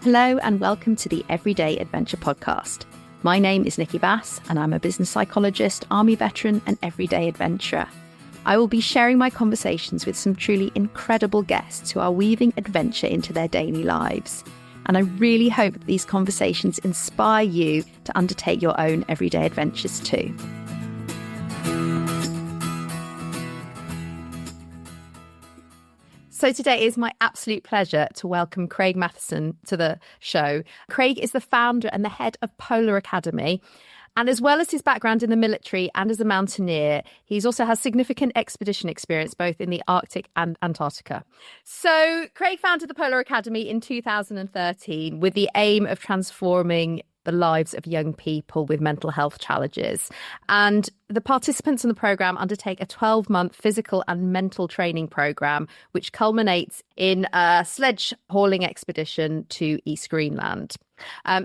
Hello and welcome to the Everyday Adventure podcast. My name is Nikki Bass and I'm a business psychologist, army veteran and everyday adventurer. I will be sharing my conversations with some truly incredible guests who are weaving adventure into their daily lives. And I really hope that these conversations inspire you to undertake your own everyday adventures too. So today is my absolute pleasure to welcome Craig Mathieson to the show. Craig is the founder and the head of Polar Academy. And as well as his background in the military and as a mountaineer, he also has significant expedition experience both in the Arctic and Antarctica. So Craig founded the Polar Academy in 2013 with the aim of transforming the lives of young people with mental health challenges. And the participants in the programme undertake a 12-month physical and mental training programme, which culminates in a sledge hauling expedition to East Greenland.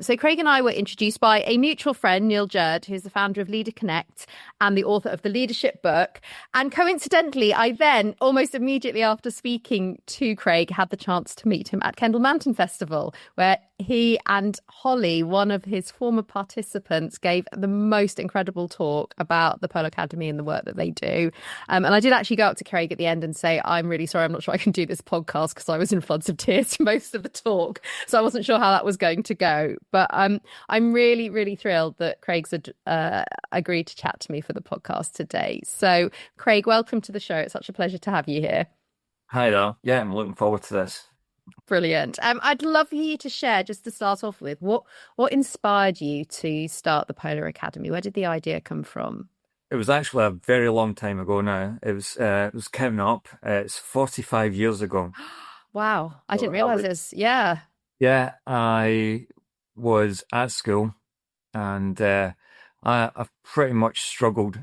So Craig and I were introduced by a mutual friend, Neil Jerd, who's the founder of Leader Connect and the author of the Leadership book. And coincidentally, I then, almost immediately after speaking to Craig, had the chance to meet him at Kendal Mountain Festival, where he and Holly, one of his former participants, gave the most incredible talk about the Polar Academy and the work that they do. And I did actually go up to Craig at the end and say, I'm really sorry, I'm not sure I can do this podcast because I was in floods of tears for most of the talk. So I wasn't sure how that was going to go. But I'm really, really thrilled that Craig's agreed to chat to me for the podcast today. So Craig, welcome to the show. It's such a pleasure to have you here. Hi there. Yeah, I'm looking forward to this. Brilliant. I'd love for you to share, just to start off with, what inspired you to start the Polar Academy? Where did the idea come from? It was actually a very long time ago now. It was counting up. It's 45 years ago. Wow. I didn't realize it was, yeah. Yeah, I was at school and I've pretty much struggled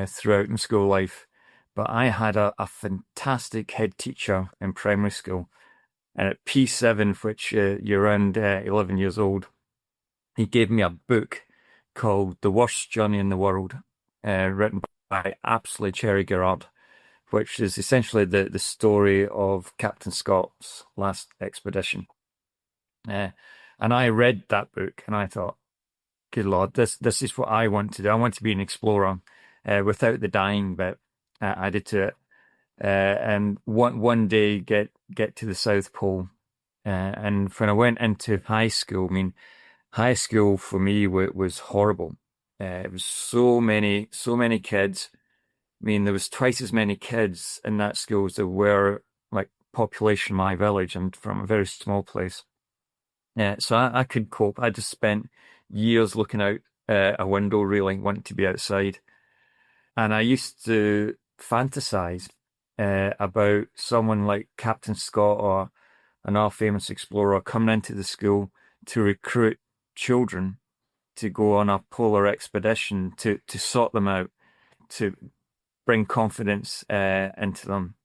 throughout my school life. But I had a fantastic head teacher in primary school. And at P7, which you're around 11 years old, he gave me a book called The Worst Journey in the World, written by Apsley Cherry Gerard, which is essentially the story of Captain Scott's last expedition. And I read that book and I thought, good Lord, this is what I want to do. I want to be an explorer without the dying bit added to it. And one day get to the South Pole. And when I went into high school, I mean, high school for me was horrible. It was so many kids. I mean, there was twice as many kids in that school as there were like population in my village. I'm from a very small place. So I could cope. I just spent years looking out a window, really wanting to be outside. And I used to fantasize about someone like Captain Scott or another famous explorer coming into the school to recruit children to go on a polar expedition to sort them out, to bring confidence into them.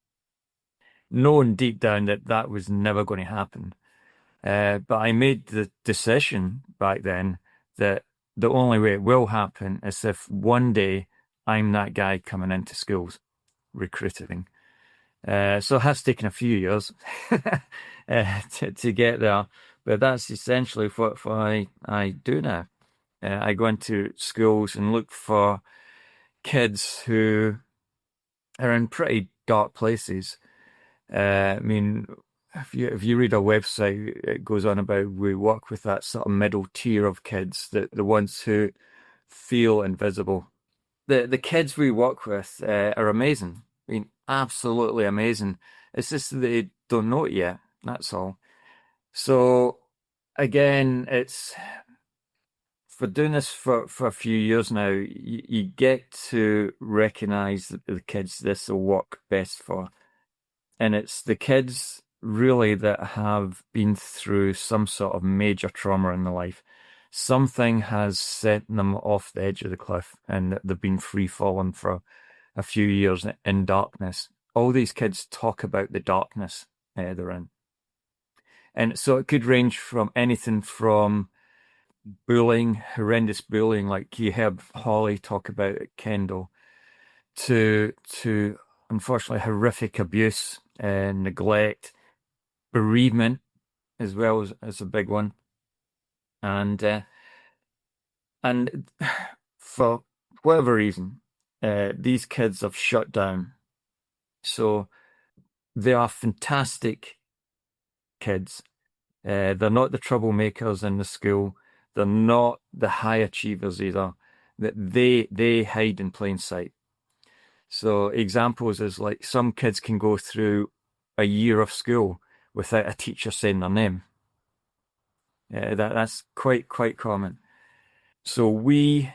Knowing deep down that was never going to happen. But I made the decision back then that the only way it will happen is if one day I'm that guy coming into schools recruiting. So it has taken a few years to get there, but that's essentially what I do now. I go into schools and look for kids who are in pretty dark places. I mean, if you read our website, it goes on about we work with that sort of middle tier of kids, the ones who feel invisible. The kids we work with are amazing. I mean, absolutely amazing. It's just that they don't know it yet. That's all. So again, it's for doing this for a few years now, you get to recognize that the kids this will work best for. And it's the kids really that have been through some sort of major trauma in their life. Something has set them off the edge of the cliff and they've been free falling for a few years in darkness. All these kids talk about the darkness they're in. And so it could range from anything from bullying, horrendous bullying, like you heard Holly talk about at Kendal, to unfortunately horrific abuse and neglect, bereavement, as well as a big one. And for whatever reason, these kids have shut down. So they are fantastic kids. They're not the troublemakers in the school. They're not the high achievers either. That they hide in plain sight. So examples is like some kids can go through a year of school without a teacher saying their name. That's quite common. So we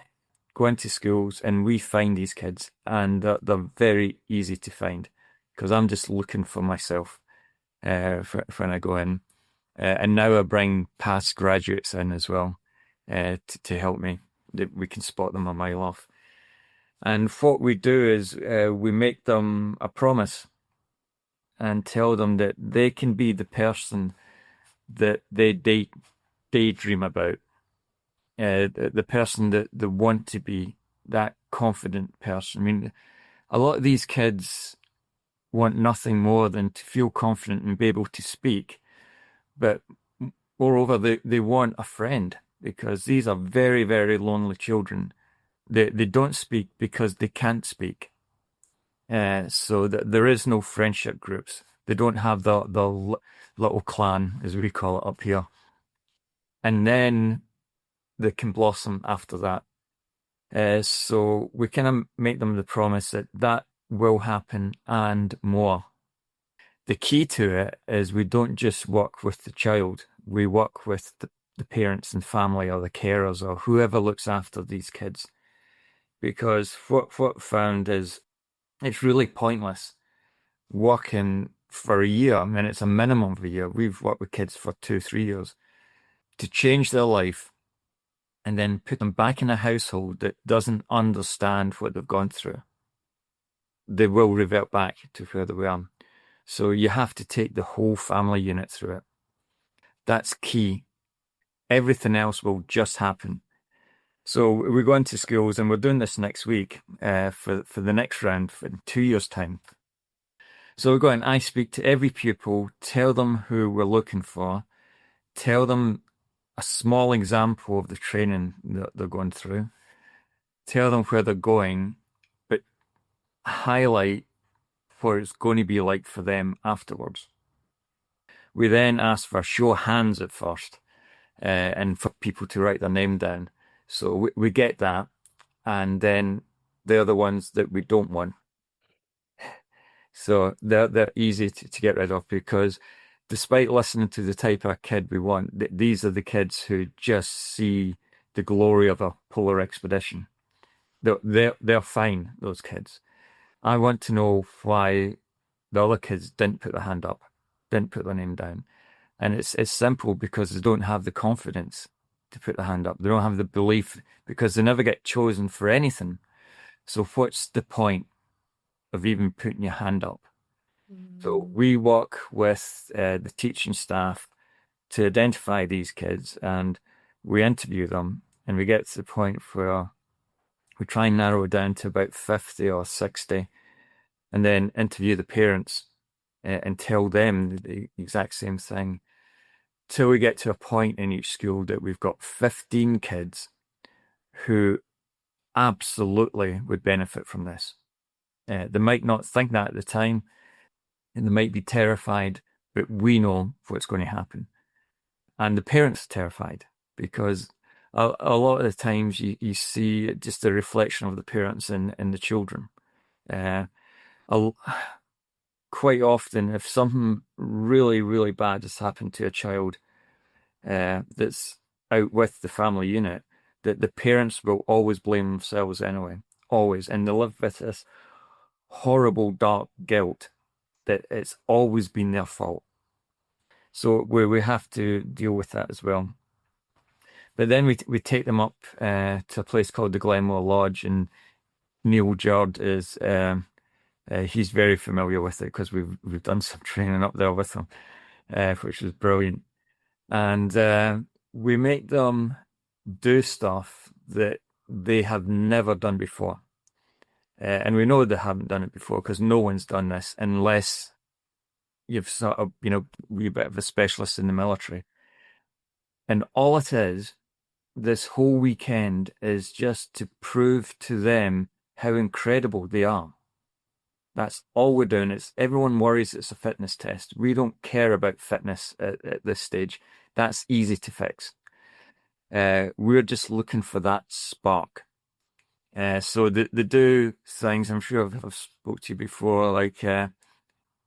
go into schools and we find these kids, and they're very easy to find because I'm just looking for myself when I go in. And now I bring past graduates in as well to help me. That we can spot them a mile off. And what we do is we make them a promise and tell them that they can be the person that they daydream about, the person that they want to be, that confident person. I mean, a lot of these kids want nothing more than to feel confident and be able to speak. But moreover, they want a friend because these are very, very lonely children. They don't speak because they can't speak. So that there is no friendship groups. They don't have the little clan, as we call it up here. And then they can blossom after that. So we kind of make them the promise that that will happen and more. The key to it is we don't just work with the child. We work with the parents and family or the carers or whoever looks after these kids. Because what found is it's really pointless working for a year. I mean, it's a minimum of a year. We've worked with kids for 2-3 years to change their life and then put them back in a household that doesn't understand what they've gone through. They will revert back to where they were. So you have to take the whole family unit through it. That's key. Everything else will just happen. So we go into schools, and we're doing this next week for the next round in 2 years' time. So we go in, I speak to every pupil, tell them who we're looking for, tell them a small example of the training that they're going through, tell them where they're going, but highlight what it's going to be like for them afterwards. We then ask for a show of hands at first, and for people to write their name down. So we get that, and then they're the ones that we don't want. So they're easy to get rid of because despite listening to the type of kid we want, these are the kids who just see the glory of a polar expedition. They're fine, those kids. I want to know why the other kids didn't put their hand up, didn't put their name down. And it's simple because they don't have the confidence to put their hand up. They don't have the belief because they never get chosen for anything. So what's the point of even putting your hand up? So we work with the teaching staff to identify these kids, and we interview them, and we get to the point where we try and narrow it down to about 50 or 60, and then interview the parents and tell them the exact same thing, till we get to a point in each school that we've got 15 kids who absolutely would benefit from this. They might not think that at the time, and they might be terrified, but we know what's going to happen. And the parents are terrified because a lot of the times you see just a reflection of the parents in the children. Quite often, if something really, really bad has happened to a child that's out with the family unit, that the parents will always blame themselves anyway, always. And they live with this horrible, dark guilt that it's always been their fault. So we have to deal with that as well. But then we take them up to a place called the Glenmore Lodge, and Neil Judd is he's very familiar with it because we've done some training up there with him, which was brilliant. And we make them do stuff that they have never done before. And we know they haven't done it before because no one's done this unless you've sort of, wee bit of a specialist in the military. And all it is, this whole weekend is just to prove to them how incredible they are. That's all we're doing. Everyone worries it's a fitness test. We don't care about fitness at this stage. That's easy to fix. We're just looking for that spark. So they do things. I'm sure I've spoke to you before. Like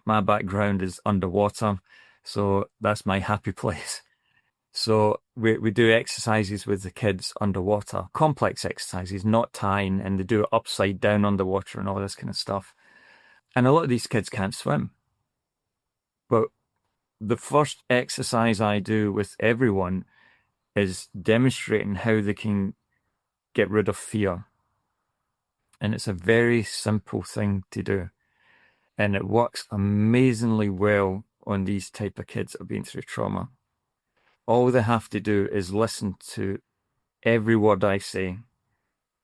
my background is underwater, so that's my happy place. So we do exercises with the kids underwater, complex exercises, not tying, and they do it upside down underwater and all this kind of stuff. And a lot of these kids can't swim. But the first exercise I do with everyone is demonstrating how they can get rid of fear. And it's a very simple thing to do. And it works amazingly well on these type of kids that have been through trauma. All they have to do is listen to every word I say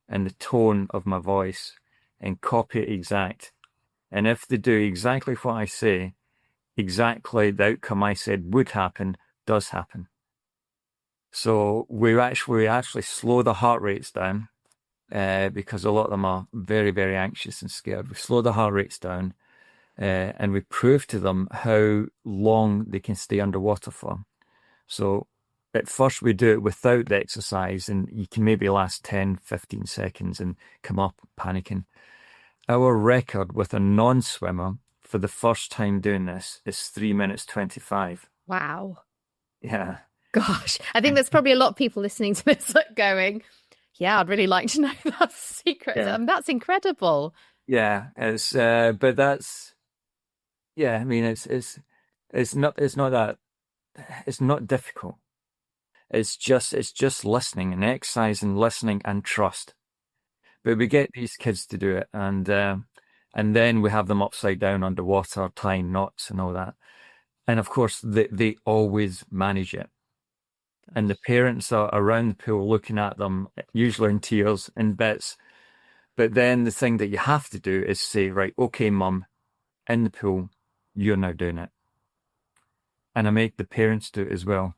and the tone of my voice and copy it exact. And if they do exactly what I say, exactly the outcome I said would happen, does happen. So we actually slow the heart rates down because a lot of them are very, very anxious and scared. We slow the heart rates down and we prove to them how long they can stay underwater for. So at first we do it without the exercise, and you can maybe last 10, 15 seconds and come up panicking. Our record with a non-swimmer for the first time doing this is 3 minutes 25. Wow. Yeah. Gosh, I think there's probably a lot of people listening to this going, yeah, I'd really like to know that secret. Yeah. That's incredible. Yeah, but that's, yeah, I mean, it's not difficult. It's just listening and exercising, listening and trust. But we get these kids to do it, and then we have them upside down underwater, tying knots and all that. And of course, they always manage it. And the parents are around the pool looking at them, usually in tears, in bits. But then the thing that you have to do is say, right, okay, mum, in the pool, you're now doing it. And I make the parents do it as well.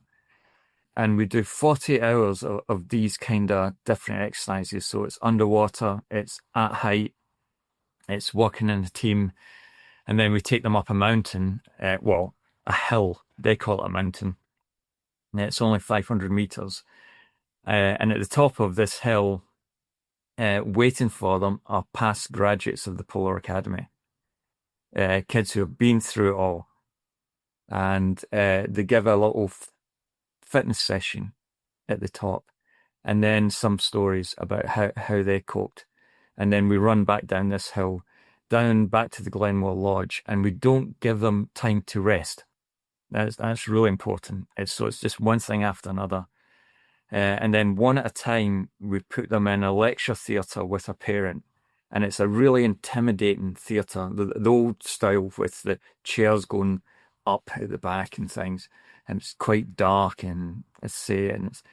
And we do 40 hours of these kind of different exercises. So it's underwater, it's at height, it's working in a team. And then we take them up a mountain, a hill. They call it a mountain. And it's only 500 meters. And at the top of this hill, waiting for them are past graduates of the Polar Academy. Kids who have been through it all. And they give a little fitness session at the top, and then some stories about how they coped. And then we run back down this hill, down back to the Glenmore Lodge, and we don't give them time to rest. That's really important. It's just one thing after another. And then one at a time, we put them in a lecture theatre with a parent. And it's a really intimidating theatre, the old style with the chairs going up at the back and things. And it's quite dark, and the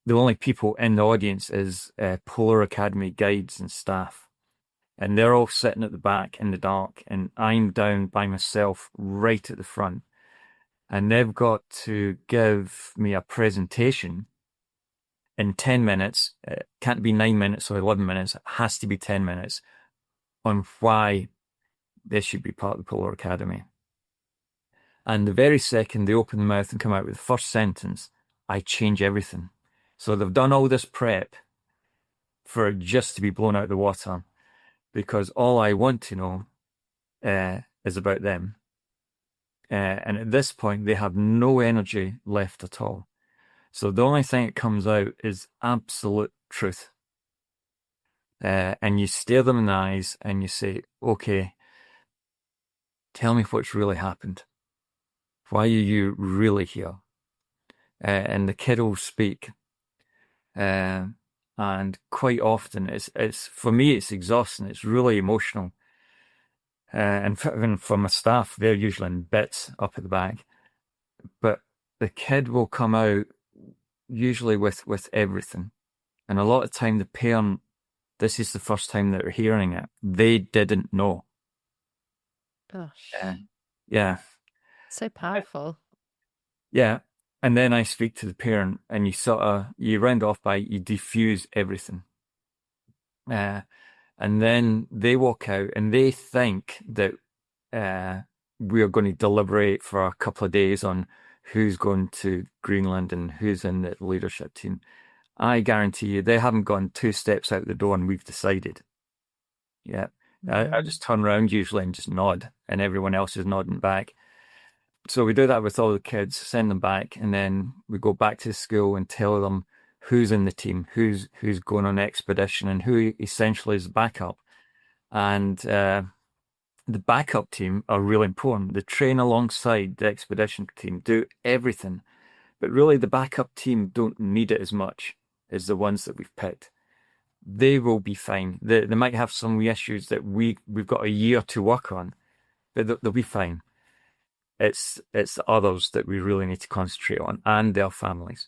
only people in the audience is Polar Academy guides and staff. And they're all sitting at the back in the dark, and I'm down by myself right at the front. And they've got to give me a presentation in 10 minutes. It can't be 9 minutes or 11 minutes. It has to be 10 minutes on why they should be part of the Polar Academy. And the very second they open the mouth and come out with the first sentence, I change everything. So they've done all this prep for it just to be blown out of the water, because all I want to know is about them. And at this point, they have no energy left at all. So the only thing that comes out is absolute truth. And you stare them in the eyes and you say, okay, tell me what's really happened. Why are you really here? And the kid will speak. And quite often, it's for me, it's exhausting. It's really emotional. And even for my staff, they're usually in bits up at the back. But the kid will come out usually with everything. And a lot of time, the parent, this is the first time that they're hearing it. They didn't know. Gosh. Yeah. So powerful. Yeah. And then I speak to the parent and you round off by, you diffuse everything. And then they walk out and they think that we are going to deliberate for a couple of days on who's going to Greenland and who's in the leadership team. I guarantee you they haven't gone 2 steps out the door and we've decided. Yeah. I just turn around usually and just nod, and everyone else is nodding back. So we do that with all the kids, send them back, and then we go back to school and tell them who's in the team, who's going on expedition, and who essentially is backup. And the backup team are really important. They train alongside the expedition team, do everything. But really, the backup team don't need it as much as the ones that we've picked. They will be fine. They might have some issues that we've got a year to work on, but they'll be fine. It's the others that we really need to concentrate on, and their families.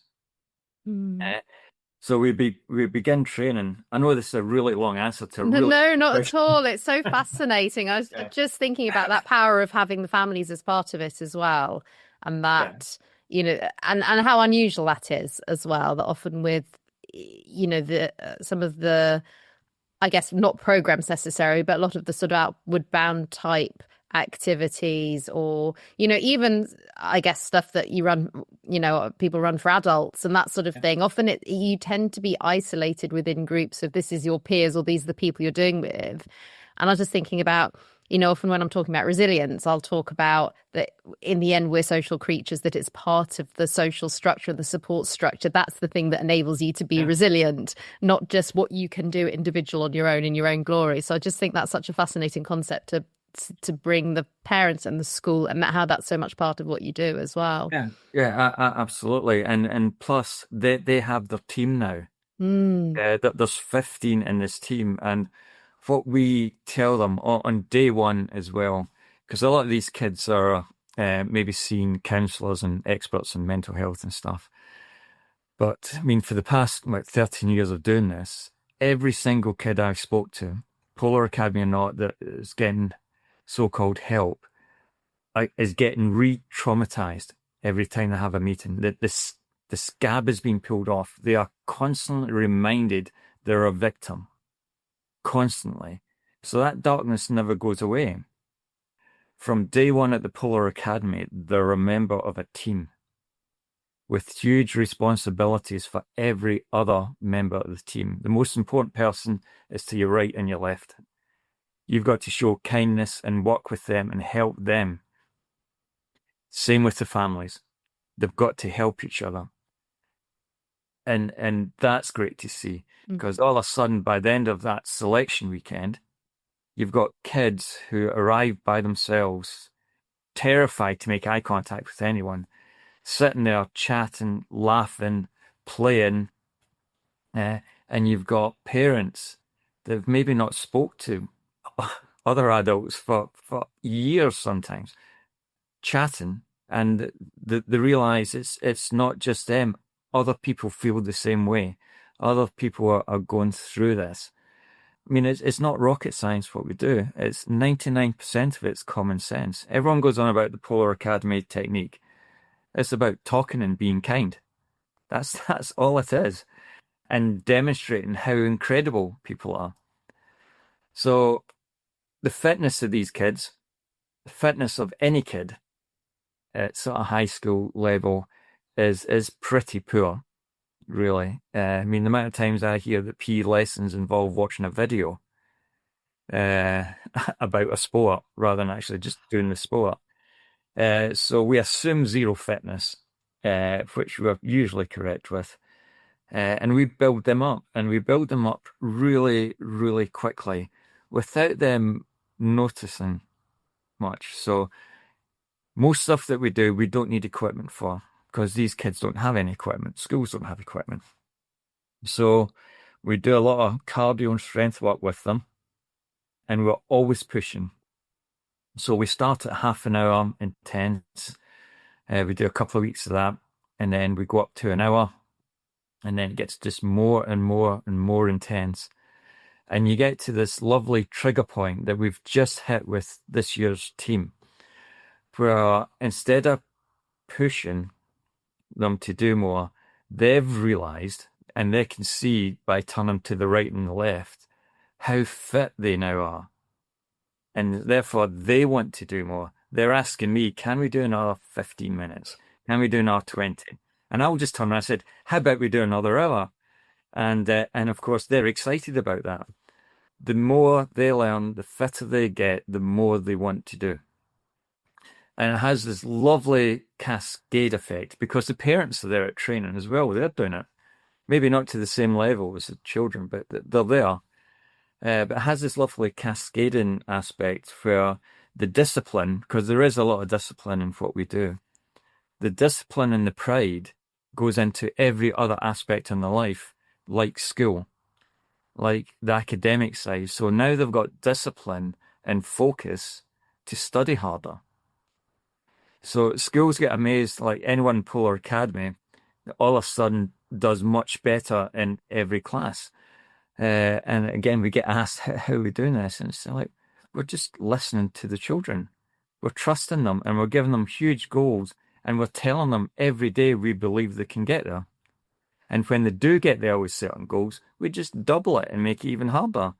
So we begin training. I know this is a really long answer to a really No, not at all. It's so fascinating. I was just thinking about that power of having the families as part of it as well, and that and how unusual that is as well. That often with the some of the, I guess, not programs necessarily, but a lot of the sort of outward bound type activities, or even, I guess, stuff that you run, people run for adults and that sort of thing. Often you tend to be isolated within groups of, this is your peers or these are the people you're doing with. And I was just thinking about, often when I'm talking about resilience, I'll talk about that in the end we're social creatures, that it's part of the social structure, the support structure. That's the thing that enables you to be resilient, not just what you can do individual on your own in your own glory. So I just think that's such a fascinating concept to bring the parents and the school, and how that's so much part of what you do as well. Absolutely. And plus they have their team now. There's 15 in this team, and what we tell them on day one as well, because a lot of these kids are maybe seeing counselors and experts in mental health and stuff. But I mean, for the past 13 years of doing this, every single kid I've spoke to, Polar Academy or not, that is getting so-called help, is getting re-traumatized every time they have a meeting. That the scab is being pulled off. They are constantly reminded they're a victim. Constantly. So that darkness never goes away. From day one at the Polar Academy, they're a member of a team with huge responsibilities for every other member of the team. The most important person is to your right and your left. You've got to show kindness and work with them and help them. Same with the families. They've got to help each other. And that's great to see, because all of a sudden, by the end of that selection weekend, you've got kids who arrive by themselves, terrified to make eye contact with anyone, sitting there chatting, laughing, playing, and you've got parents that have maybe not spoke to other adults for years sometimes, chatting, and they realize it's not just them. Other people feel the same way. Other people are going through this. I mean, it's not rocket science what we do. It's 99% of it's common sense. Everyone goes on about the Polar Academy technique. It's about talking and being kind. That's all it is. And demonstrating how incredible people are. So the fitness of these kids, the fitness of any kid at sort of high school level is pretty poor, really. I mean, the amount of times I hear that PE lessons involve watching a video about a sport rather than actually just doing the sport. So we assume zero fitness, which we're usually correct with. And we build them up, and we build them up really, really quickly without them noticing much. So most stuff that we do, we don't need equipment for, because these kids don't have any equipment. Schools don't have equipment. So we do a lot of cardio and strength work with them, and we're always pushing. So we start at half an hour intense. We do a couple of weeks of that, and then we go up to an hour, and then it gets just more and more and more intense. And you get to this lovely trigger point that we've just hit with this year's team. where instead of pushing them to do more, they've realized and they can see by turning to the right and the left how fit they now are. And therefore they want to do more. They're asking me, can we do another 15 minutes? Can we do another 20? And I'll just turn around and said, how about we do another hour? And of course they're excited about that. The more they learn, the fitter they get, the more they want to do. And it has this lovely cascade effect because the parents are there at training as well. They're doing it. Maybe not to the same level as the children, but they're there. But it has this lovely cascading aspect where the discipline, because there is a lot of discipline in what we do, the discipline and the pride goes into every other aspect in their life, like school, like the academic side. So now they've got discipline and focus to study harder. So schools get amazed, like anyone in Polar Academy, all of a sudden does much better in every class. And again, we get asked, how are we doing this? And it's like, we're just listening to the children. We're trusting them and we're giving them huge goals and we're telling them every day we believe they can get there. And when they do get there with certain goals, we just double it and make it even harder.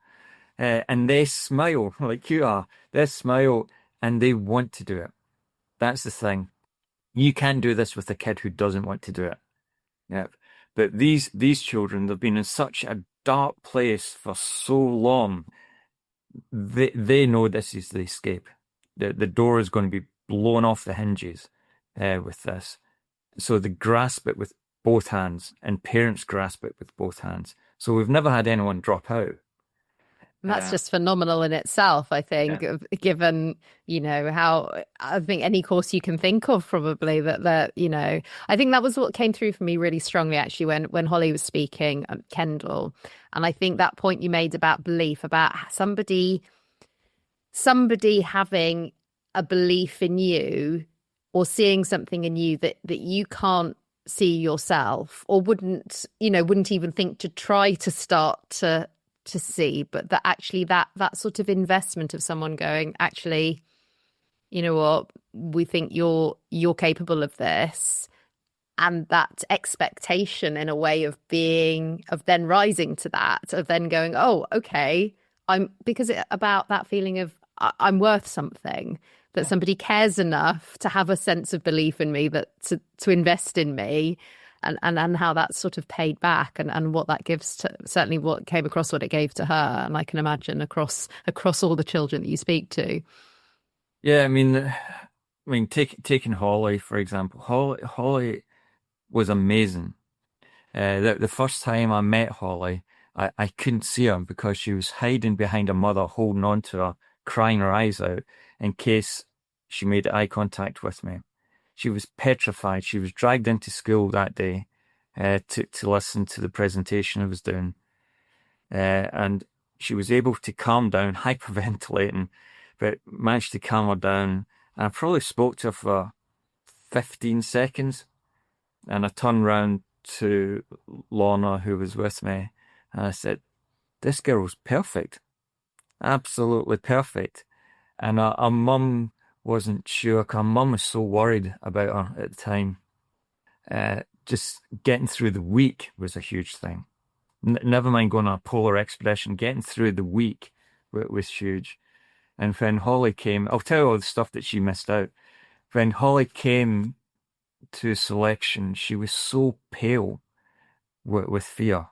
And they smile like you are. They smile and they want to do it. That's the thing. You can do this with a kid who doesn't want to do it. Yeah. But these children, they've been in such a dark place for so long. They know this is the escape. The door is going to be blown off the hinges with this. So they grasp it with both hands, and parents grasp it with both hands. So we've never had anyone drop out. And that's just phenomenal in itself, I think, given, how I think any course you can think of probably that, I think that was what came through for me really strongly, actually, when Holly was speaking, Kendall. And I think that point you made about belief, about somebody having a belief in you or seeing something in you that you can't see yourself or wouldn't even think to try to start to see, but that actually that sort of investment of someone going, actually, you know what, we think you're capable of this, and that expectation in a way of then rising to that, of then going, oh, okay, about that feeling of I'm worth something, that somebody cares enough to have a sense of belief in me, that to invest in me. And how that sort of paid back and what that gives to, certainly what came across, what it gave to her. And I can imagine across all the children that you speak to. Yeah, I mean, taking Holly, for example, Holly was amazing. The first time I met Holly, I couldn't see her because she was hiding behind her mother, holding on to her, crying her eyes out in case she made eye contact with me. She was petrified. She was dragged into school that day to listen to the presentation I was doing. And she was able to calm down, hyperventilating, but managed to calm her down. And I probably spoke to her for 15 seconds. And I turned round to Lorna, who was with me, and I said, this girl's perfect. Absolutely perfect. And our mum wasn't sure, because mum was so worried about her at the time. Just getting through the week was a huge thing. Never mind going on a polar expedition, getting through the week was huge. And when Holly came, I'll tell you all the stuff that she missed out. When Holly came to selection, she was so pale with fear.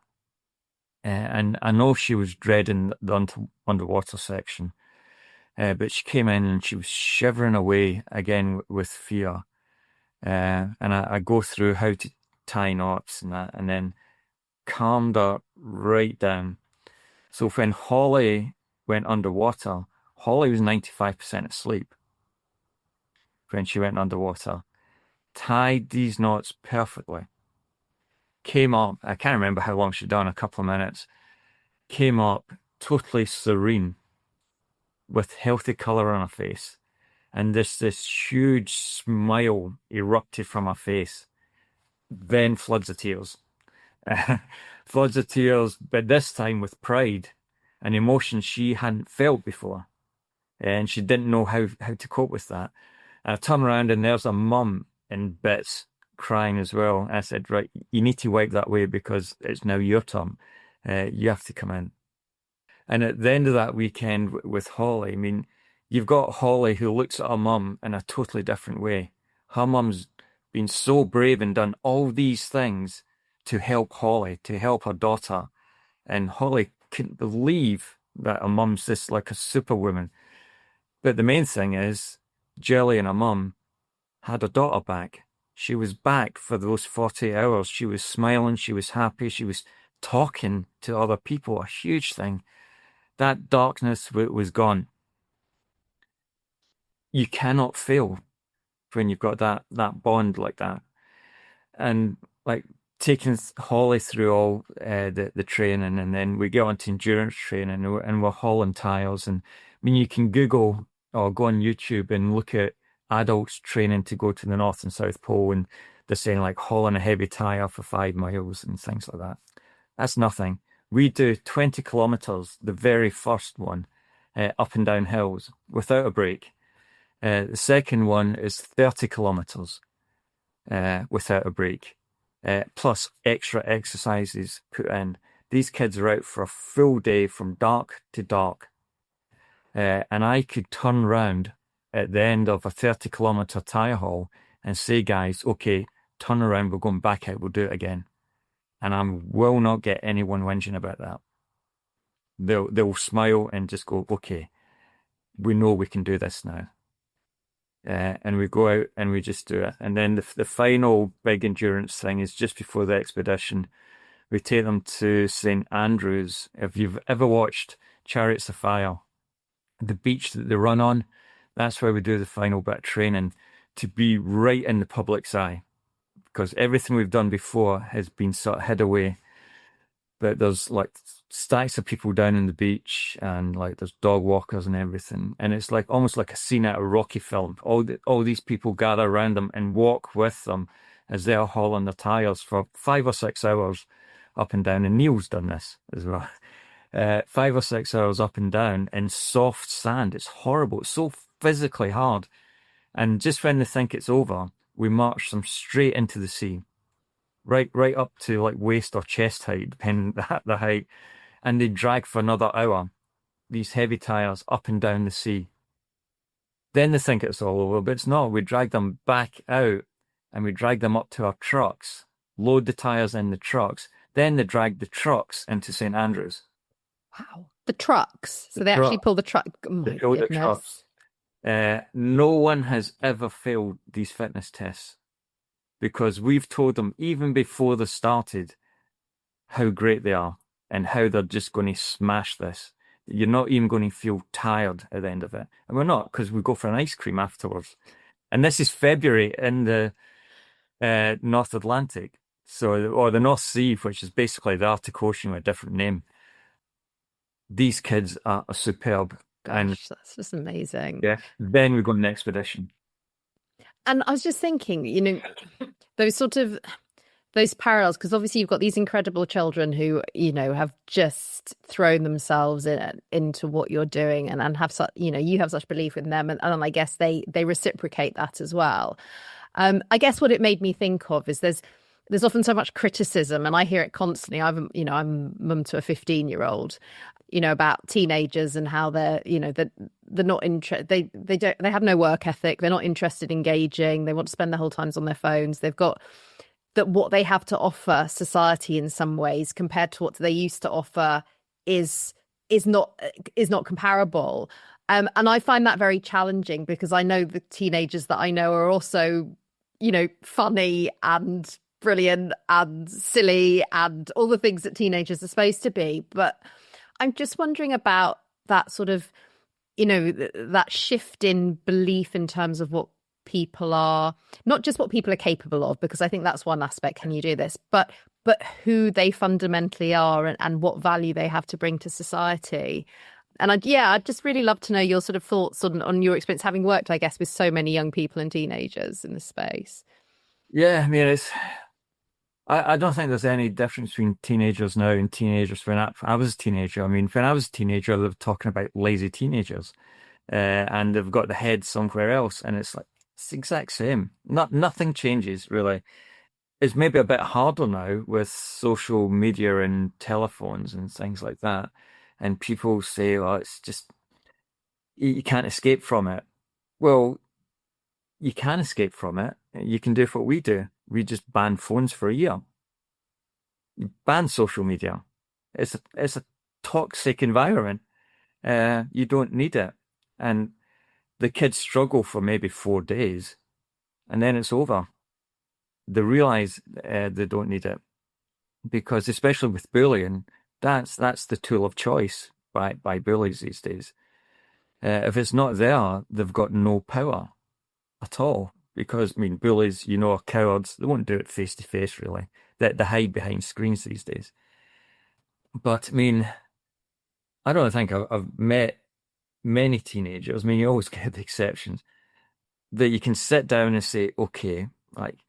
And I know she was dreading the underwater section. But she came in and she was shivering away again with fear. And I go through how to tie knots and that, and then calmed her right down. So when Holly went underwater, Holly was 95% asleep when she went underwater. Tied these knots perfectly. Came up, I can't remember how long she'd done, a couple of minutes. Came up totally serene, with healthy colour on her face. And this huge smile erupted from her face. Then floods of tears. Floods of tears, but this time with pride, an emotion she hadn't felt before. And she didn't know how to cope with that. And I turn around and there's a mum in bits crying as well. I said, right, you need to wipe that way because it's now your turn. You have to come in. And at the end of that weekend with Holly, I mean, you've got Holly who looks at her mum in a totally different way. Her mum's been so brave and done all these things to help Holly, to help her daughter. And Holly couldn't believe that her mum's just like a superwoman. But the main thing is, Jelly and her mum had her daughter back. She was back for those 48 hours. She was smiling, she was happy, she was talking to other people, a huge thing. That darkness was gone. You cannot fail when you've got that bond like that. And like taking Holly through all the training, and then we get onto endurance training, and we're hauling tires. And I mean, you can Google or go on YouTube and look at adults training to go to the North and South Pole, and they're saying like hauling a heavy tire for 5 miles and things like that. That's nothing. We do 20 kilometers, the very first one, up and down hills without a break. The second one is 30 kilometers without a break, plus extra exercises put in. These kids are out for a full day from dark to dark. And I could turn round at the end of a 30-kilometer tire haul and say, guys, okay, turn around, we're going back out, we'll do it again. And I will not get anyone whinging about that. They'll smile and just go, okay, we know we can do this now. And we go out and we just do it. And then the final big endurance thing is just before the expedition. We take them to St. Andrews. If you've ever watched Chariots of Fire, the beach that they run on, that's where we do the final bit of training, to be right in the public's eye. Because everything we've done before has been sort of hid away. But there's like stacks of people down in the beach, and like there's dog walkers and everything. And it's like almost like a scene out of a Rocky film. All these people gather around them and walk with them as they're hauling their tires for 5 or 6 hours up and down. And Neil's done this as well. 5 or 6 hours up and down in soft sand. It's horrible. It's so physically hard. And just when they think it's over, we march them straight into the sea, right up to like waist or chest height, depending on the height. And they drag for another hour, these heavy tires up and down the sea. Then they think it's all over, but it's not. We drag them back out and we drag them up to our trucks, load the tires in the trucks. Then they drag the trucks into St. Andrews. Wow. The trucks. So they actually pull the truck. Oh my They pull the trucks. No one has ever failed these fitness tests because we've told them even before they started how great they are and how they're just going to smash this. You're not even going to feel tired at the end of it. And we're not, because we go for an ice cream afterwards. And this is February in the North Atlantic, or the North Sea, which is basically the Arctic Ocean with a different name. These kids are superb. Gosh, and that's just amazing. Yeah. Then we go on the expedition. And I was just thinking, those parallels, because obviously you've got these incredible children who, have just thrown themselves into what you're doing and have such, you have such belief in them. And I guess they reciprocate that as well. I guess what it made me think of is there's often so much criticism, and I hear it constantly. I'm mum to a 15-year-old, about teenagers and how they're not interested. They have no work ethic. They're not interested in engaging. They want to spend their whole times on their phones. They've got that what they have to offer society in some ways compared to what they used to offer is not comparable. And I find that very challenging because I know the teenagers that I know are also, funny and brilliant and silly and all the things that teenagers are supposed to be. But I'm just wondering about that sort of, that shift in belief in terms of what people are, not just what people are capable of, because I think that's one aspect. Can you do this? But who they fundamentally are and what value they have to bring to society. And I'd just really love to know your sort of thoughts on your experience, having worked, I guess, with so many young people and teenagers in this space. Yeah, I mean, I don't think there's any difference between teenagers now and teenagers when I was a teenager. I mean, when I was a teenager, they were talking about lazy teenagers, and they've got the head somewhere else. And it's like, It's the exact same. Nothing changes really. It's maybe a bit harder now with social media and telephones and things like that. And people say, "Oh, it's just you can't escape from it." Well, you can escape from it. You can do what we do. We just ban phones for a year. You ban social media. It's a toxic environment. You don't need it. And the kids struggle for maybe 4 days, and then it's over. They realize they don't need it because, especially with bullying, that's the tool of choice by bullies these days. If it's not there, they've got no power at all. Because I mean, bullies, are cowards. They won't do it face to face, really. They hide behind screens these days. But I mean, I don't think I've met many teenagers. I mean, you always get the exceptions that you can sit down and say, okay, like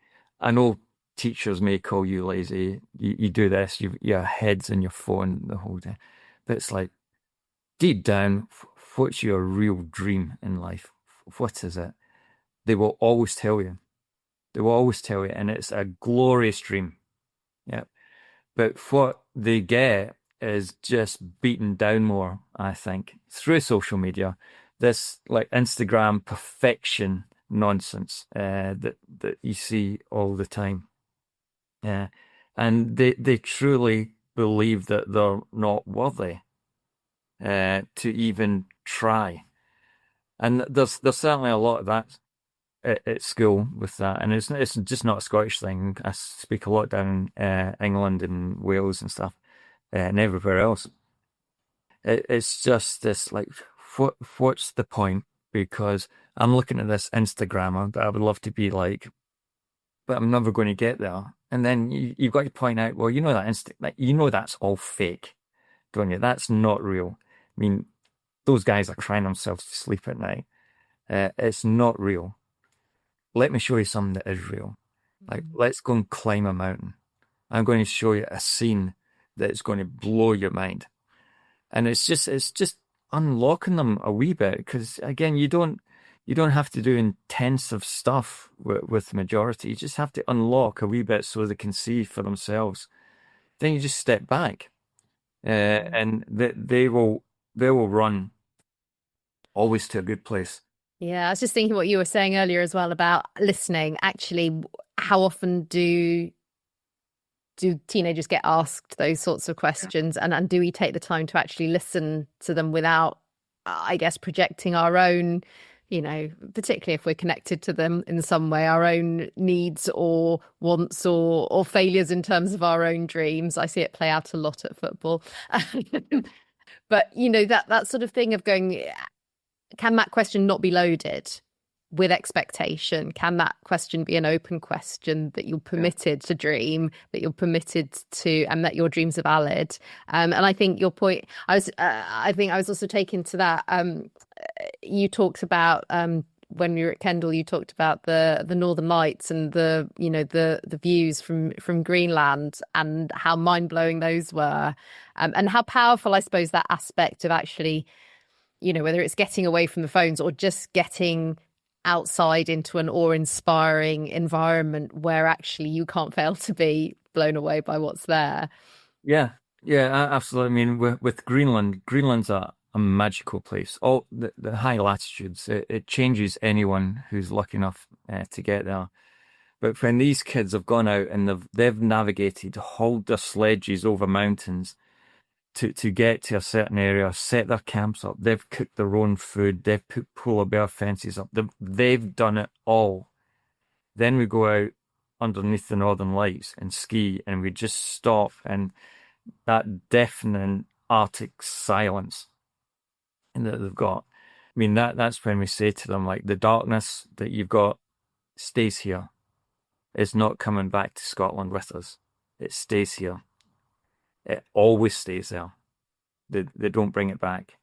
I know teachers may call you lazy. You do this. Your head's in your phone the whole day, but it's like deep down, what's your real dream in life? What is it? They will always tell you. They will always tell you, and it's a glorious dream. Yeah. But what they get is just beaten down more, I think, through social media. This like Instagram perfection nonsense that you see all the time. Yeah. And they truly believe that they're not worthy to even try. And there's certainly a lot of that at school with that, and it's just not a Scottish thing. I speak a lot down in England and Wales and stuff, and everywhere else. It's just this like, what's the point? Because I'm looking at this Instagrammer that I would love to be like, but I'm never going to get there. And then you've got to point out, well, that's all fake, don't you? That's not real. I mean, those guys are crying themselves to sleep at night. It's not real. Let me show you something that is real. Like, let's go and climb a mountain. I'm going to show you a scene that's going to blow your mind. And it's just unlocking them a wee bit because again, you don't have to do intensive stuff with the majority. You just have to unlock a wee bit so they can see for themselves. Then you just step back, and they will run always to a good place. Yeah, I was just thinking what you were saying earlier as well about listening. Actually, how often do teenagers get asked those sorts of questions, and do we take the time to actually listen to them without, I guess, projecting our own, particularly if we're connected to them in some way, our own needs or wants or failures in terms of our own dreams. I see it play out a lot at football. But that sort of thing of going, can that question not be loaded with expectation? Can that question be an open question that you're permitted to dream, that you're permitted to, and that your dreams are valid? And I think your point, I think I was also taken to that. You talked about when we were at Kendal, you talked about the Northern Lights and the views from Greenland and how mind blowing those were, and how powerful, I suppose, that aspect of actually, whether it's getting away from the phones or just getting outside into an awe-inspiring environment where actually you can't fail to be blown away by what's there. Yeah, yeah, absolutely. I mean, with Greenland's a magical place. All the high latitudes, it changes anyone who's lucky enough to get there. But when these kids have gone out and they've navigated, hauled their sledges over mountains to get to a certain area, set their camps up, they've cooked their own food, they've put polar bear fences up, they've done it all. Then we go out underneath the Northern Lights and ski, and we just stop, and that deafening Arctic silence that they've got. I mean, that's when we say to them, like, the darkness that you've got stays here. It's not coming back to Scotland with us. It stays here. It always stays there. They don't bring it back.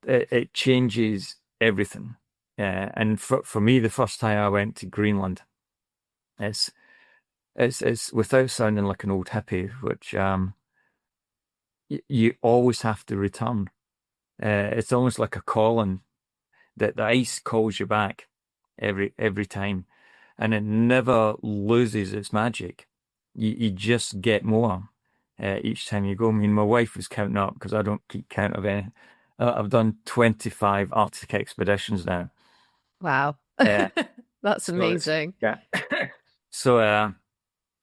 It changes everything. And for me, the first time I went to Greenland, it's without sounding like an old hippie, which you always have to return. It's almost like a calling that the ice calls you back. every time, and it never loses its magic. You just get more each time you go. I mean, my wife was counting up because I don't keep count of any. I've done 25 Arctic expeditions now. Wow. Uh, That's so it's amazing. yeah. So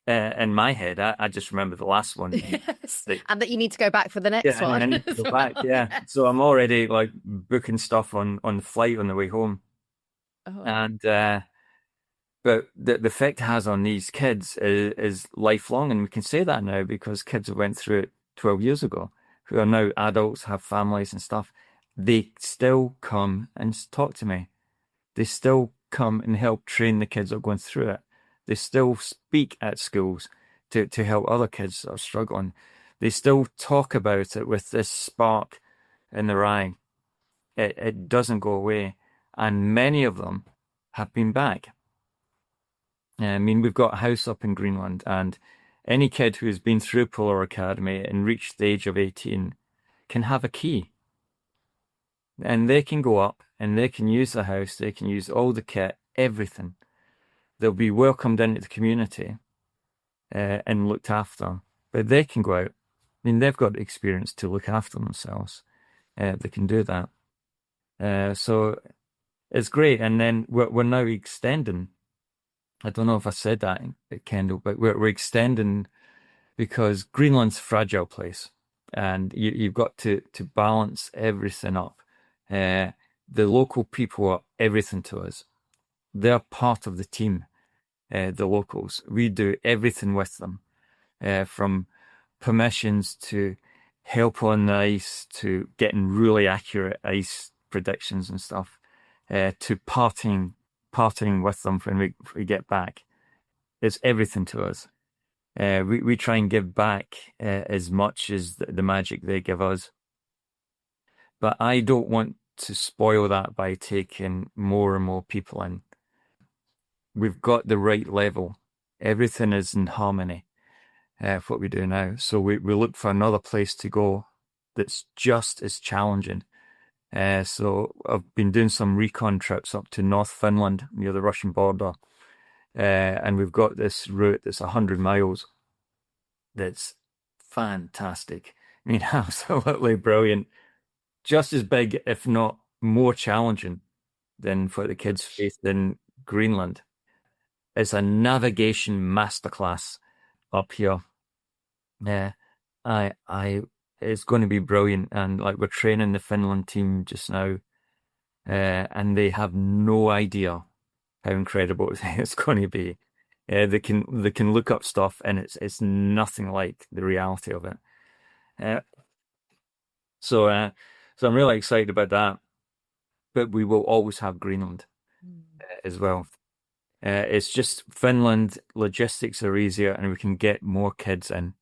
in my head, I just remember the last one. Yes. Like, And that you need to go back for the yeah, next and then one I need to as go back. well. Yeah, Yes. so I'm already like booking stuff on the flight on the way home, Oh, and but the effect it has on these kids is lifelong, and we can say that now because kids who went through it 12 years ago, who are now adults, have families and stuff, they still come and talk to me. They still come and help train the kids that are going through it. They still speak at schools to help other kids that are struggling. They still talk about it with this spark in their eye. It doesn't go away. And many of them have been back. I mean, we've got a house up in Greenland, and any kid who has been through Polar Academy and reached the age of 18 can have a key. And they can go up and they can use the house, they can use all the kit, everything. They'll be welcomed into the community and looked after. But they can go out. I mean, they've got experience to look after themselves. They can do that. So it's great. And then we're now extending. I don't know if I said that, Kendall, but we're extending because Greenland's a fragile place, and you've got to balance everything up. The local people are everything to us. They're part of the team. The locals, we do everything with them, from permissions to help on the ice to getting really accurate ice predictions and stuff, to partying with them when we get back. It's everything to us. We try and give back as much as the magic they give us. But I don't want to spoil that by taking more and more people in. We've got the right level. Everything is in harmony for what we do now. So we look for another place to go that's just as challenging. So I've been doing some recon trips up to North Finland near the Russian border. And we've got this route that's 100 miles that's fantastic. I mean, absolutely brilliant. Just as big, if not more challenging than what the kids faced in Greenland. It's a navigation masterclass up here. Yeah, it's going to be brilliant. And like we're training the Finland team just now, and they have no idea how incredible it's going to be. They can look up stuff, and it's nothing like the reality of it. Uh, so I'm really excited about that. But we will always have Greenland as well. It's just Finland logistics are easier, and we can get more kids in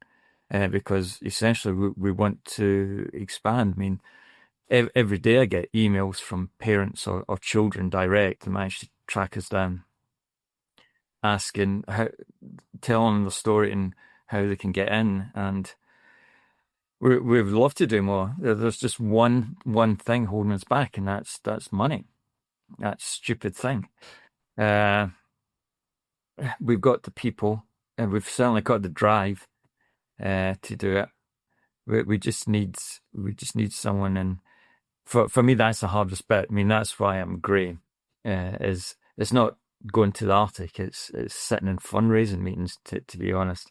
because essentially we want to expand. I mean, every day I get emails from parents or children direct to manage to track us down, asking telling the story and how they can get in, and we'd love to do more. There's just one thing holding us back, and that's money. That stupid thing. We've got the people, and we've certainly got the drive to do it. We just need someone, and for me that's the hardest bit. I mean, that's why I'm grey. Is it's not going to the Arctic; it's sitting in fundraising meetings. To be honest,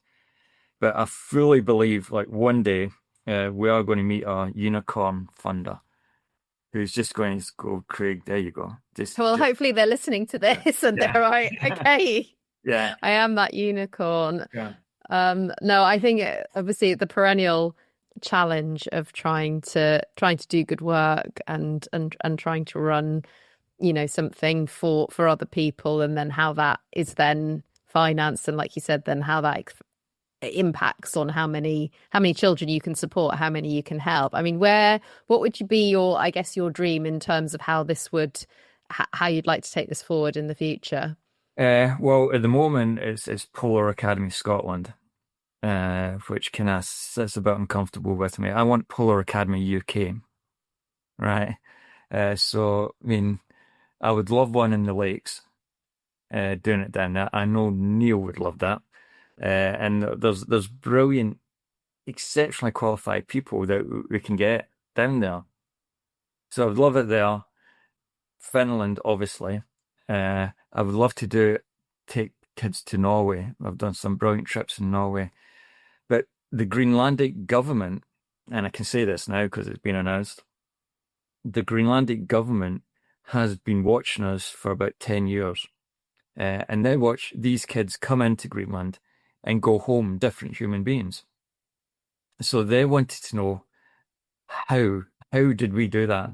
but I fully believe like one day we are going to meet a unicorn funder who's just going to go, Craig, there you go. Well, hopefully they're listening to this and they're right. Okay. Yeah. I am that unicorn. Yeah. No, I think obviously the perennial challenge of trying to do good work and trying to run, something for other people, and then how that is then financed, and like you said, then how that impacts on how many children you can support, how many you can help. I mean, what would you be your dream in terms of how this would how you'd like to take this forward in the future? Well, at the moment it's Polar Academy Scotland, which that's a bit uncomfortable with me. I want Polar Academy UK, right? So I mean, I would love one in the lakes, doing it down there. I know Neil would love that. And there's brilliant, exceptionally qualified people that we can get down there. So I would love it there. Finland, obviously. I would love to take kids to Norway. I've done some brilliant trips in Norway. But the Greenlandic government, and I can say this now because it's been announced, the Greenlandic government has been watching us for about 10 years. And they watch these kids come into Greenland and go home different human beings. So they wanted to know how did we do that?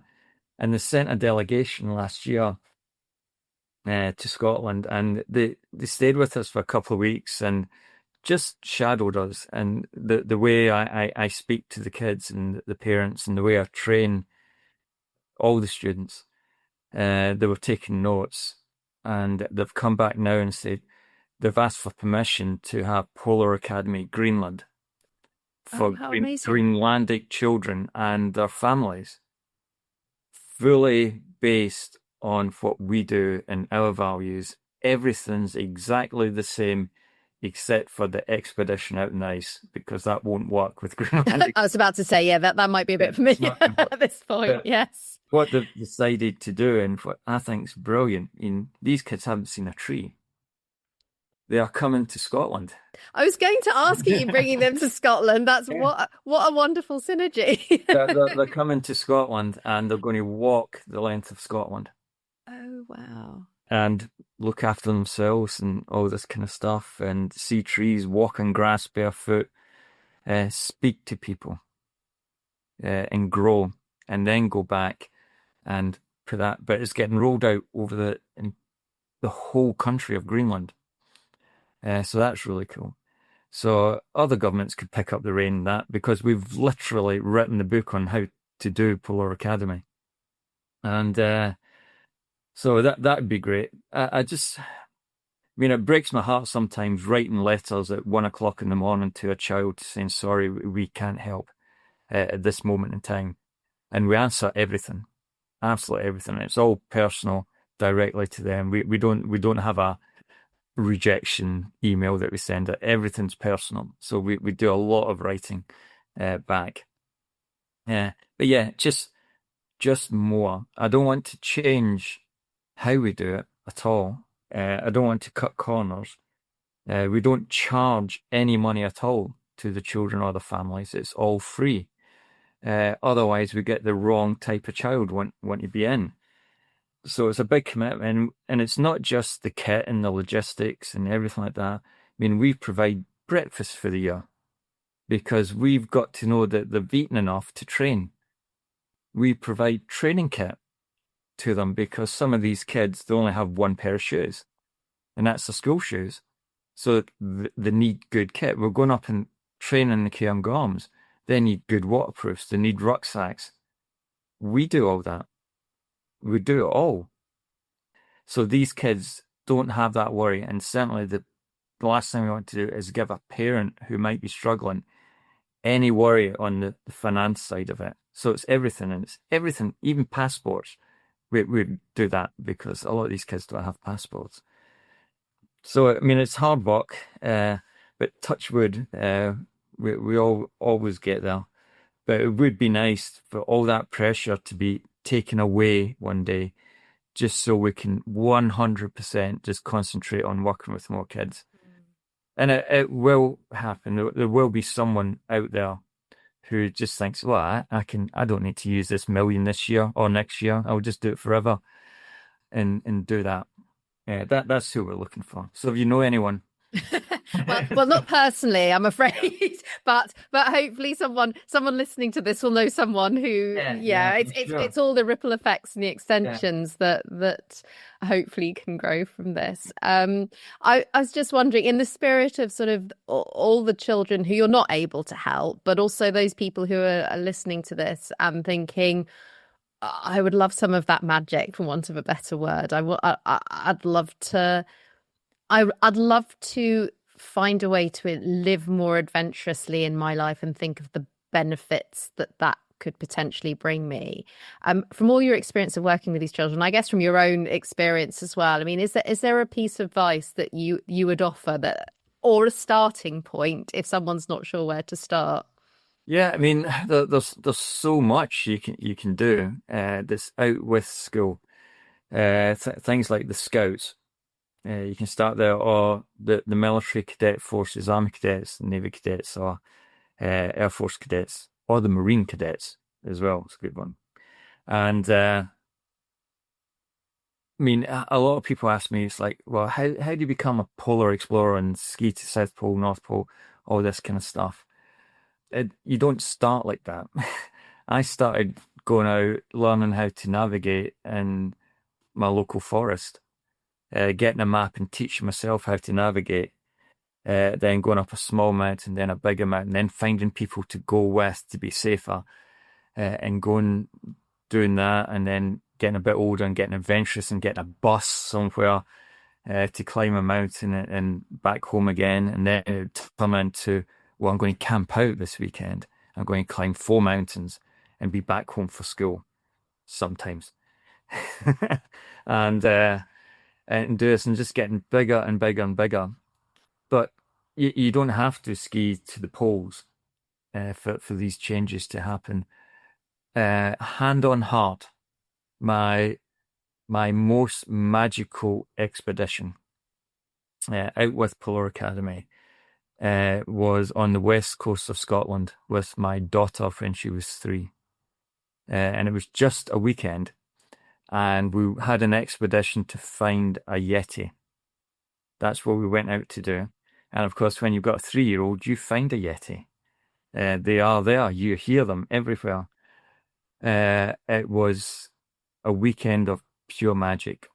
And they sent a delegation last year to Scotland, and they stayed with us for a couple of weeks and just shadowed us. And the way I speak to the kids and the parents and the way I train all the students, they were taking notes, and they've come back now and said they've asked for permission to have Polar Academy Greenland for Greenlandic children and their families, fully based on what we do and our values. Everything's exactly the same except for the expedition out in ice, because that won't work with Greenlandic. I was about to say, yeah, that might be a bit familiar at this point, yes. What they've decided to do, and what I think is brilliant, these kids haven't seen a tree. They are coming to Scotland. I was going to ask you, bringing them to Scotland. That's what a wonderful synergy. They're coming to Scotland, and they're going to walk the length of Scotland. Oh, wow. And look after themselves and all this kind of stuff, and see trees, walk on grass barefoot, speak to people, and grow, and then go back and put that. But it's getting rolled out over the whole country of Greenland. So that's really cool. So other governments could pick up the rein in that, because we've literally written the book on how to do Polar Academy. And so that would be great. It breaks my heart sometimes writing letters at 1 o'clock in the morning to a child saying, sorry, we can't help at this moment in time. And we answer everything, absolutely everything. It's all personal, directly to them. We don't have a rejection email that we send. Everything's personal. So we do a lot of writing back. But yeah, just more. I don't want to change how we do it at all. I don't want to cut corners. We don't charge any money at all to the children or the families. It's all free. Otherwise, we get the wrong type of child want to be in. So it's a big commitment, and it's not just the kit and the logistics and everything like that. We provide breakfast for the year, because we've got to know that they've eaten enough to train. We provide training kit to them, because some of these kids, they only have one pair of shoes, and that's the school shoes. So they need good kit. We're going up and training the Cairngorms. They need good waterproofs. They need rucksacks. We do all that. We do it all. So these kids don't have that worry. And certainly the last thing we want to do is give a parent who might be struggling any worry on the finance side of it. So it's everything, and it's everything, even passports. We do that, because a lot of these kids don't have passports. So, it's hard work, but touch wood, we all always get there. But it would be nice for all that pressure to be taken away one day, just so we can 100% just concentrate on working with more kids. And it will happen. There will be someone out there who just thinks, well, I don't need to use this million this year or next year. I'll just do it forever and do that. That's who we're looking for. So if you know anyone. well, not personally, I'm afraid, but hopefully someone listening to this will know someone who, it's all the ripple effects and the extensions that hopefully can grow from this. I was just wondering, in the spirit of sort of all the children who you're not able to help, but also those people who are listening to this and thinking, I would love some of that magic, for want of a better word. I'd love to. I'd love to find a way to live more adventurously in my life and think of the benefits that could potentially bring me. From all your experience of working with these children, I guess from your own experience as well, I mean, is there a piece of advice that you would offer, that, or a starting point if someone's not sure where to start? Yeah, I mean, there's so much you can do this out with school. Things like the Scouts. You can start there, or the military cadet forces, Army cadets, Navy cadets, or Air Force cadets, or the Marine cadets as well. It's a good one. And I mean, a lot of people ask me, it's like, well, how do you become a polar explorer and ski to South Pole, North Pole, all this kind of stuff? You don't start like that. I started going out, learning how to navigate in my local forest, getting a map and teaching myself how to navigate, then going up a small mountain, then a bigger mountain, then finding people to go with to be safer, and going doing that, and then getting a bit older and getting adventurous and getting a bus somewhere to climb a mountain and back home again, and then it would turn into, well, I'm going to camp out this weekend. I'm going to climb 4 mountains and be back home for school sometimes. and and do this and just getting bigger and bigger and bigger. But you don't have to ski to the poles for these changes to happen. Hand on heart, my most magical expedition out with Polar Academy was on the west coast of Scotland with my daughter when she was 3. And it was just a weekend, and we had an expedition to find a Yeti. That's what we went out to do. And of course, when you've got a 3-year-old, you find a Yeti. They are there. You hear them everywhere. It was a weekend of pure magic,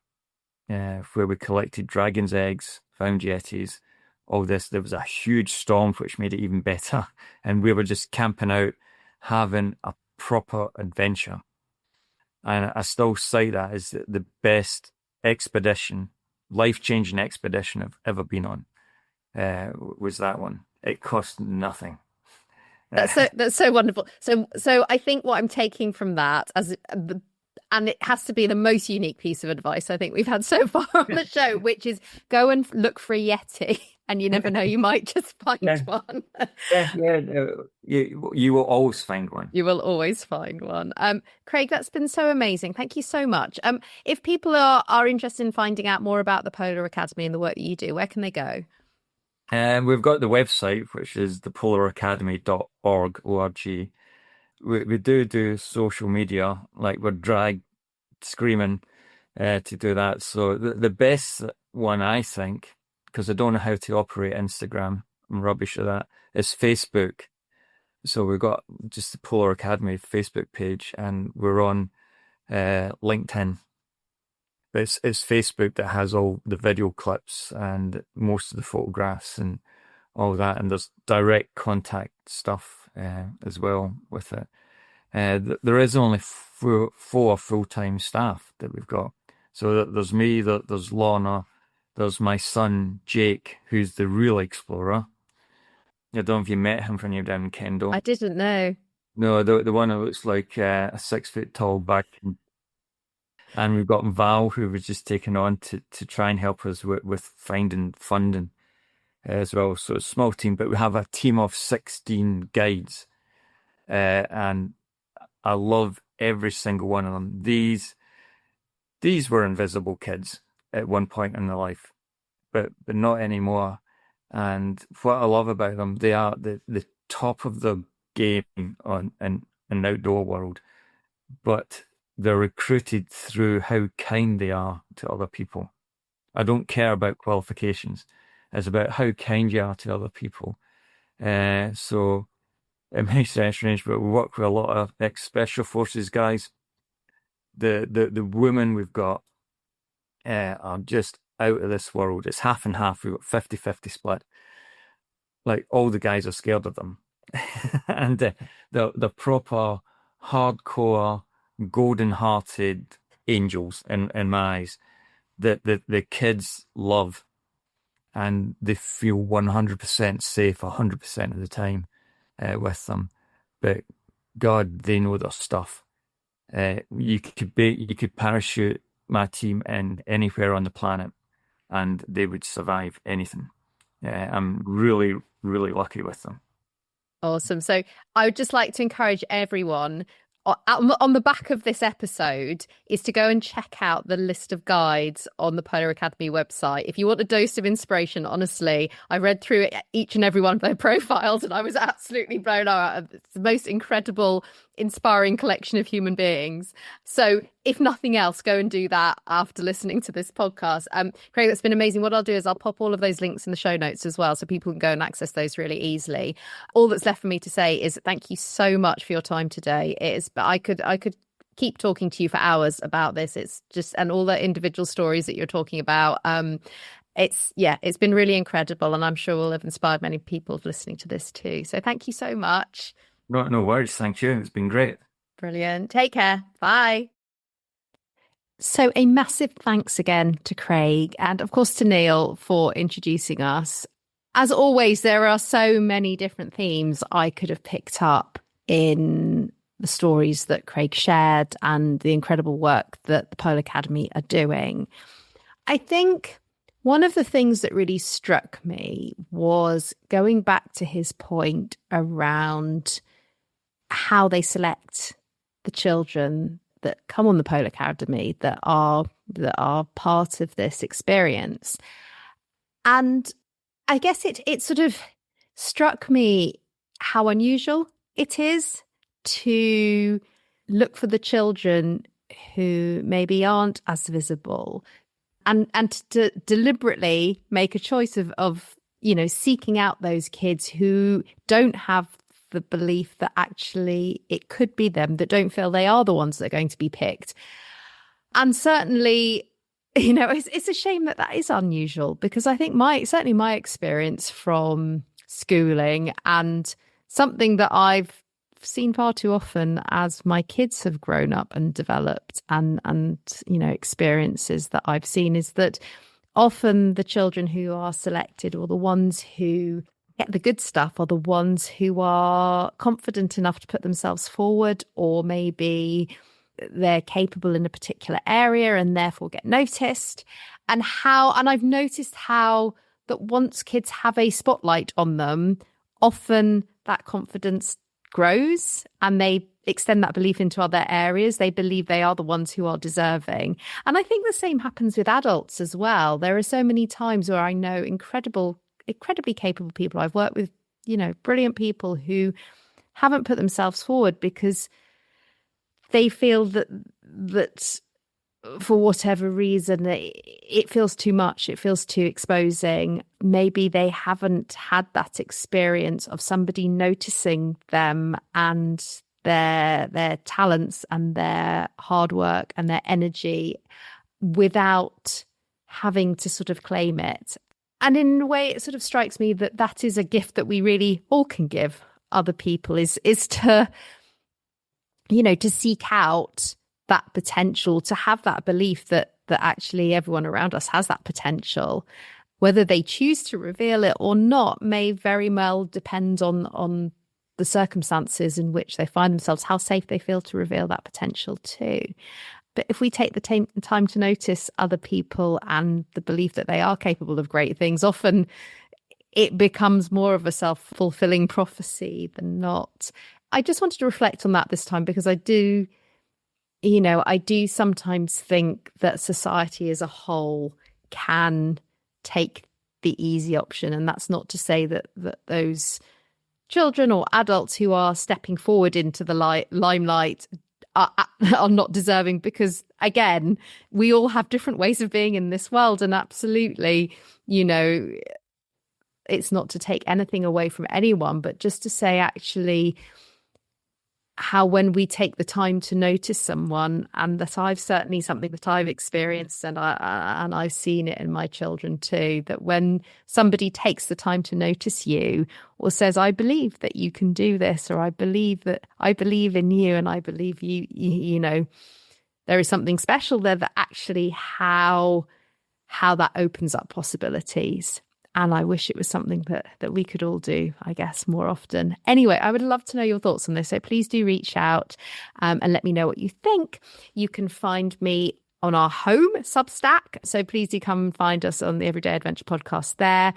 where we collected dragon's eggs, found Yetis, all this. There was a huge storm, which made it even better. And we were just camping out, having a proper adventure. And I still say that as the best expedition, life-changing expedition I've ever been on, was that one. It cost nothing. That's so wonderful. So I think what I'm taking from that, and it has to be the most unique piece of advice I think we've had so far on the show, which is go and look for a Yeti, and you never know, you might just find one. You will always find one. You will always find one. Craig, that's been so amazing. Thank you so much. If people are interested in finding out more about the Polar Academy and the work that you do, where can they go? We've got the website, which is thepolaracademy.org, O-R-G. We do social media, like we're drag screaming to do that. So the best one, I think, because I don't know how to operate Instagram, I'm rubbish at that, is Facebook. So we've got just the Polar Academy Facebook page, and we're on LinkedIn. But it's Facebook that has all the video clips and most of the photographs and all that. And there's direct contact stuff as well with it. There is only 4 full-time staff that we've got. So there's me, there's Lorna, there's my son Jake, who's the real explorer. I don't know if you met him when you were down in Kendal. I didn't know. No, the one who looks like a 6-foot tall back. And we've got Val, who was just taken on to try and help us with finding funding as well. So it's a small team, but we have a team of 16 guides. And I love every single one of them. These were invisible kids at one point in their life, but not anymore. And what I love about them, they are the top of the game in an outdoor world, but they're recruited through how kind they are to other people. I don't care about qualifications. It's about how kind you are to other people. So it may sound strange, but we work with a lot of ex-special forces guys. The women we've got are just out of this world. It's half and half. We've got 50-50 split. Like, all the guys are scared of them. And the proper, hardcore, golden-hearted angels in my eyes that the kids love, and they feel 100% safe 100% of the time with them. But God, they know their stuff. You could parachute my team in anywhere on the planet, and they would survive anything. I'm really, really lucky with them. Awesome. So I would just like to encourage everyone on the back of this episode is to go and check out the list of guides on the Polar Academy website. If you want a dose of inspiration, honestly, I read through each and every one of their profiles and I was absolutely blown out. It's the most incredible, inspiring collection of human beings. So if nothing else, go and do that after listening to this podcast. Craig, that's been amazing. What I'll do is I'll pop all of those links in the show notes as well so people can go and access those really easily. All that's left for me to say is thank you so much for your time today. But I could keep talking to you for hours about this. It's just, and all the individual stories that you're talking about. It's been really incredible, and I'm sure will have inspired many people listening to this too. So thank you so much. No worries. Thank you. It's been great. Brilliant. Take care. Bye. So a massive thanks again to Craig and of course to Neil for introducing us. As always, there are so many different themes I could have picked up in the stories that Craig shared and the incredible work that the Polar Academy are doing. I think one of the things that really struck me was going back to his point around how they select the children that come on the Polar Academy that are part of this experience. And I guess it sort of struck me how unusual it is to look for the children who maybe aren't as visible and to deliberately make a choice of seeking out those kids who don't have the belief that actually it could be them, that don't feel they are the ones that are going to be picked. And certainly, it's a shame that is unusual, because I think certainly my experience from schooling and something that I've seen far too often as my kids have grown up and developed and experiences that I've seen is that often the children who are selected, or the ones who get the good stuff, are the ones who are confident enough to put themselves forward, or maybe they're capable in a particular area and therefore get noticed. And I've noticed how that once kids have a spotlight on them, often that confidence grows and they extend that belief into other areas. They believe they are the ones who are deserving. And I think the same happens with adults as well. There are so many times where I know incredibly capable people. I've worked with, brilliant people who haven't put themselves forward because they feel that for whatever reason, it feels too much. It feels too exposing. Maybe they haven't had that experience of somebody noticing them and their talents and their hard work and their energy without having to sort of claim it. And in a way, it sort of strikes me that is a gift that we really all can give other people is to, to seek out that potential, to have that belief that actually everyone around us has that potential. Whether they choose to reveal it or not may very well depend on the circumstances in which they find themselves, how safe they feel to reveal that potential too. But if we take the time to notice other people and the belief that they are capable of great things, often it becomes more of a self-fulfilling prophecy than not. I just wanted to reflect on that this time because I do sometimes think that society as a whole can take the easy option. And that's not to say that those children or adults who are stepping forward into the limelight are not deserving, because again, we all have different ways of being in this world, and absolutely, it's not to take anything away from anyone, but just to say actually how when we take the time to notice someone, and that something that I've experienced and I've seen it in my children too, that when somebody takes the time to notice you or says, I believe that you can do this, or I believe in you and I believe you, there is something special there, that actually how that opens up possibilities. And I wish it was something that we could all do, I guess, more often. Anyway, I would love to know your thoughts on this. So please do reach out and let me know what you think. You can find me on our home Substack. So please do come and find us on the Everyday Adventure podcast there.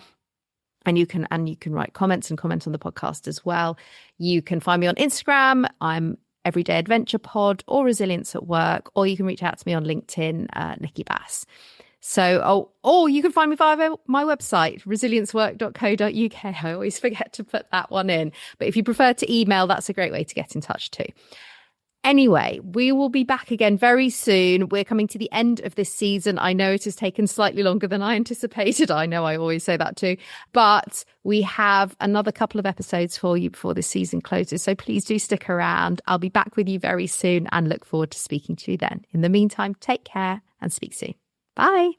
And you can write comments and comment on the podcast as well. You can find me on Instagram. I'm Everyday Adventure Pod or Resilience at Work, or you can reach out to me on LinkedIn, Nikki Bass. So, or you can find me via my website, resiliencewrk.co.uk. I always forget to put that one in. But if you prefer to email, that's a great way to get in touch too. Anyway, we will be back again very soon. We're coming to the end of this season. I know it has taken slightly longer than I anticipated. I know I always say that too. But we have another couple of episodes for you before this season closes. So please do stick around. I'll be back with you very soon and look forward to speaking to you then. In the meantime, take care and speak soon. Bye.